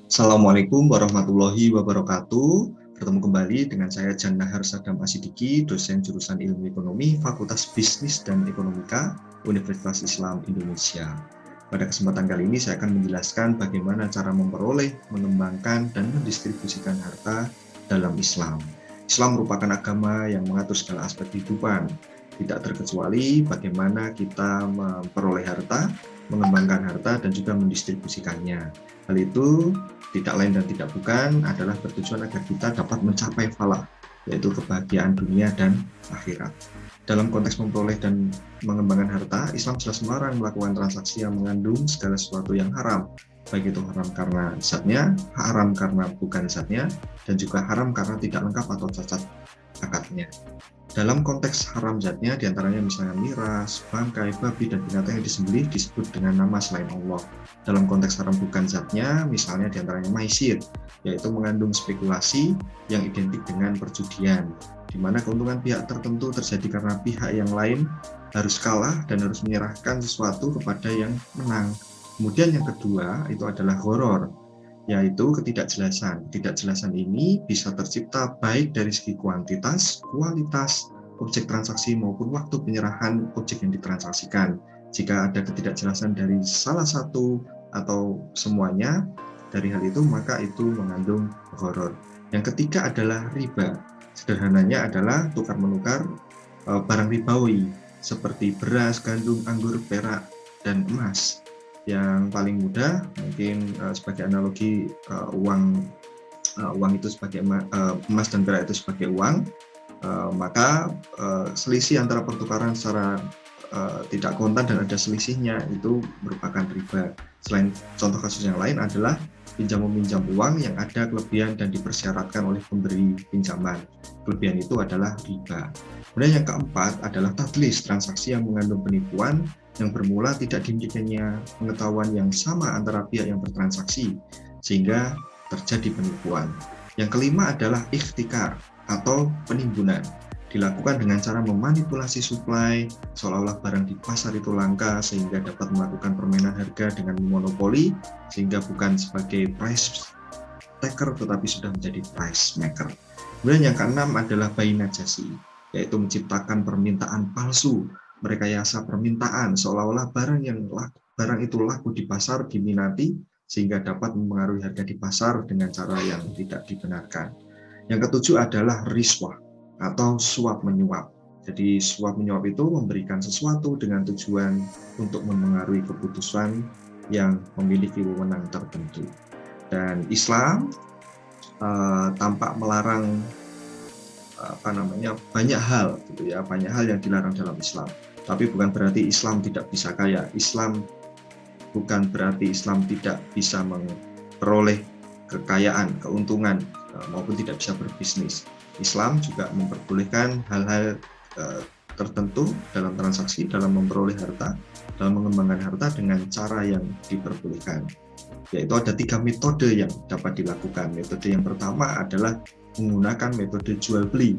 Assalamualaikum warahmatullahi wabarakatuh. Bertemu kembali dengan saya Jan Nahar Sadam Asidiki, dosen jurusan Ilmu Ekonomi, Fakultas Bisnis dan Ekonomika, Universitas Islam Indonesia. Pada kesempatan kali ini saya akan menjelaskan bagaimana cara memperoleh, mengembangkan, dan mendistribusikan harta dalam Islam. Islam merupakan agama yang mengatur segala aspek kehidupan, tidak terkecuali bagaimana kita memperoleh harta, mengembangkan harta, dan juga mendistribusikannya. Hal itu tidak lain dan tidak bukan adalah bertujuan agar kita dapat mencapai falah, yaitu kebahagiaan dunia dan akhirat. Dalam konteks memperoleh dan mengembangkan harta, Islam jelas melarang melakukan transaksi yang mengandung segala sesuatu yang haram, baik itu haram karena zatnya, haram karena bukan zatnya, dan juga haram karena tidak lengkap atau cacat akadnya. Dalam konteks haram zatnya, diantaranya misalnya miras, bangkai, babi, dan binatang yang disembelih disebut dengan nama selain Allah. Dalam konteks haram bukan zatnya, misalnya diantaranya maisir, yaitu mengandung spekulasi yang identik dengan perjudian, di mana keuntungan pihak tertentu terjadi karena pihak yang lain harus kalah dan harus menyerahkan sesuatu kepada yang menang. Kemudian yang kedua itu adalah gharar, yaitu ketidakjelasan. Ketidakjelasan ini bisa tercipta baik dari segi kuantitas, kualitas objek transaksi maupun waktu penyerahan objek yang ditransaksikan. Jika ada ketidakjelasan dari salah satu atau semuanya dari hal itu, maka itu mengandung gharar. Yang ketiga adalah riba. Sederhananya adalah tukar-menukar barang ribawi seperti beras, gandum, anggur, perak, dan emas. Yang paling mudah mungkin sebagai analogi uang itu sebagai emas dan perak itu sebagai uang, maka selisih antara pertukaran secara tidak kontan dan ada selisihnya itu merupakan riba. Selain contoh kasus yang lain adalah pinjam meminjam uang yang ada kelebihan dan dipersyaratkan oleh pemberi pinjaman. Kelebihan itu adalah riba. Kemudian yang keempat adalah tadlis, transaksi yang mengandung penipuan yang bermula tidak dimilikinya pengetahuan yang sama antara pihak yang bertransaksi sehingga terjadi penipuan. Yang kelima adalah ikhtikar atau penimbunan, dilakukan dengan cara memanipulasi suplai seolah-olah barang di pasar itu langka sehingga dapat melakukan permainan harga dengan memonopoli sehingga bukan sebagai price taker tetapi sudah menjadi price maker. Kemudian yang keenam adalah bayi najasi, yaitu menciptakan permintaan palsu, merekayasa permintaan seolah-olah barang itu laku di pasar diminati sehingga dapat mempengaruhi harga di pasar dengan cara yang tidak dibenarkan. Yang ketujuh adalah riswah atau suap menyuap. Jadi suap menyuap itu memberikan sesuatu dengan tujuan untuk mempengaruhi keputusan yang memiliki wewenang tertentu. Dan Islam tampak melarang banyak hal gitu ya, banyak hal yang dilarang dalam Islam. Tapi bukan berarti Islam tidak bisa kaya. Bukan berarti Islam tidak bisa memperoleh kekayaan, keuntungan maupun tidak bisa berbisnis. Islam juga memperbolehkan hal-hal tertentu dalam transaksi, dalam memperoleh harta, dalam mengembangkan harta dengan cara yang diperbolehkan. Yaitu ada 3 metode yang dapat dilakukan. Metode yang pertama adalah menggunakan metode jual beli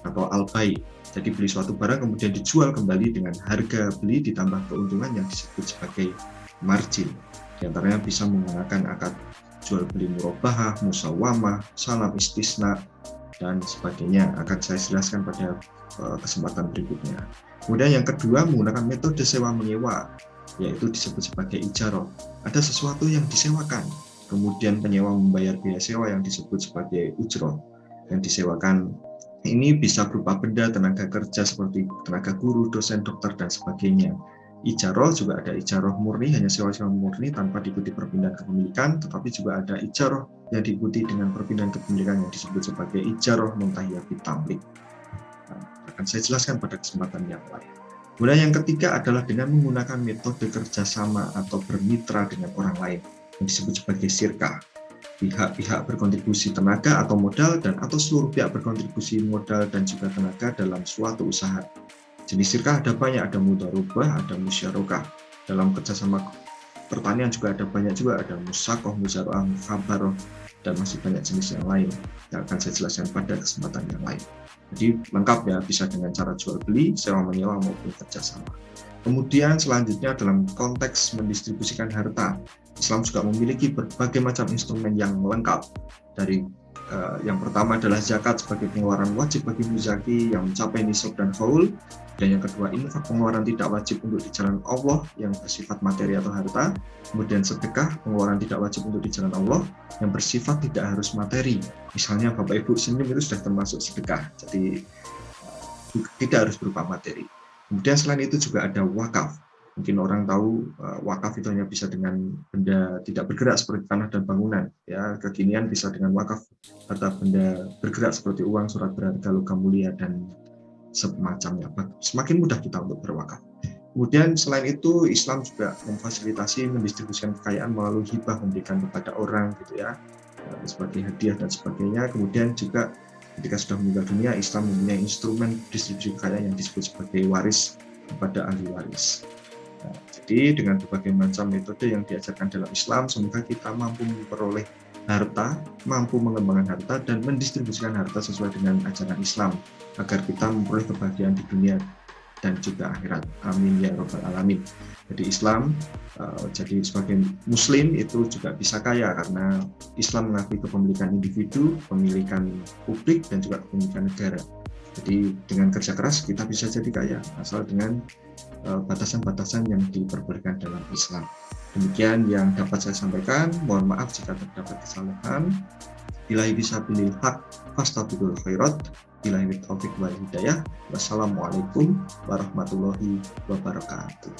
atau al-bai. Jadi beli suatu barang kemudian dijual kembali dengan harga beli ditambah keuntungan yang disebut sebagai margin. Di antaranya bisa menggunakan akad jual beli murabahah, musawamah, salam istisna, dan sebagainya. Akan saya jelaskan pada kesempatan berikutnya. Kemudian yang kedua menggunakan metode sewa menyewa, yaitu disebut sebagai ijarah. Ada sesuatu yang disewakan, kemudian penyewa membayar biaya sewa yang disebut sebagai ujroh. Yang disewakan ini bisa berupa benda, tenaga kerja seperti tenaga guru, dosen, dokter, dan sebagainya. Ijarah juga ada ijarah murni, hanya sewa-sewa murni tanpa diikuti perpindahan kepemilikan, tetapi juga ada ijarah yang diikuti dengan perpindahan kepemilikan yang disebut sebagai ijarah muntahiyah bitamlik. Akan saya jelaskan pada kesempatan yang lain. Kemudian yang ketiga adalah dengan menggunakan metode kerjasama atau bermitra dengan orang lain yang disebut sebagai syirkah. Pihak-pihak berkontribusi tenaga atau modal dan atau seluruh pihak berkontribusi modal dan juga tenaga dalam suatu usaha. Jenis syirkah ada banyak, ada mudharabah, ada musyarakah. Dalam kerjasama pertanian juga ada banyak juga, ada musakoh, muzara'ah, mukhabarah, dan masih banyak jenis yang lain yang akan saya jelaskan pada kesempatan yang lain. Jadi lengkap ya, bisa dengan cara jual beli, sewa menyewa maupun kerjasama. Kemudian selanjutnya dalam konteks mendistribusikan harta, Islam juga memiliki berbagai macam instrumen yang lengkap. Dari yang pertama adalah zakat sebagai pengeluaran wajib bagi muzaki yang mencapai nisab dan haul, dan yang kedua infak pengeluaran tidak wajib untuk di jalan Allah yang bersifat materi atau harta, kemudian sedekah pengeluaran tidak wajib untuk di jalan Allah yang bersifat tidak harus materi. Misalnya Bapak Ibu senyum itu sudah termasuk sedekah, jadi tidak harus berupa materi. Kemudian selain itu juga ada wakaf. Mungkin orang tahu wakaf itu hanya bisa dengan benda tidak bergerak seperti tanah dan bangunan. Ya, kekinian bisa dengan wakaf atau benda bergerak seperti uang, surat berharga, logam mulia, dan semacamnya. Semakin mudah kita untuk berwakaf. Kemudian selain itu Islam juga memfasilitasi mendistribusikan kekayaan melalui hibah, memberikan kepada orang gitu ya, sebagai hadiah dan sebagainya. Kemudian juga ketika sudah meninggal dunia, Islam mempunyai instrumen distribusi kekayaan yang disebut sebagai waris kepada ahli waris. Nah, jadi dengan berbagai macam metode yang diajarkan dalam Islam, semoga kita mampu memperoleh harta, mampu mengembangkan harta, dan mendistribusikan harta sesuai dengan ajaran Islam, agar kita memperoleh kebahagiaan di dunia dan juga akhirat. Amin ya robbal alamin. Jadi Islam, jadi sebagai Muslim itu juga bisa kaya karena Islam mengakui kepemilikan individu, kepemilikan publik, dan juga kepemilikan negara. Jadi dengan kerja keras kita bisa jadi kaya, asal dengan batasan-batasan yang diperbolehkan dalam Islam. Demikian yang dapat saya sampaikan. Mohon maaf jika terdapat kesalahan. Billahi bisabilil haq, fastabiqul khairat. Billahi taufiq wal hidayah. Wassalamualaikum warahmatullahi wabarakatuh.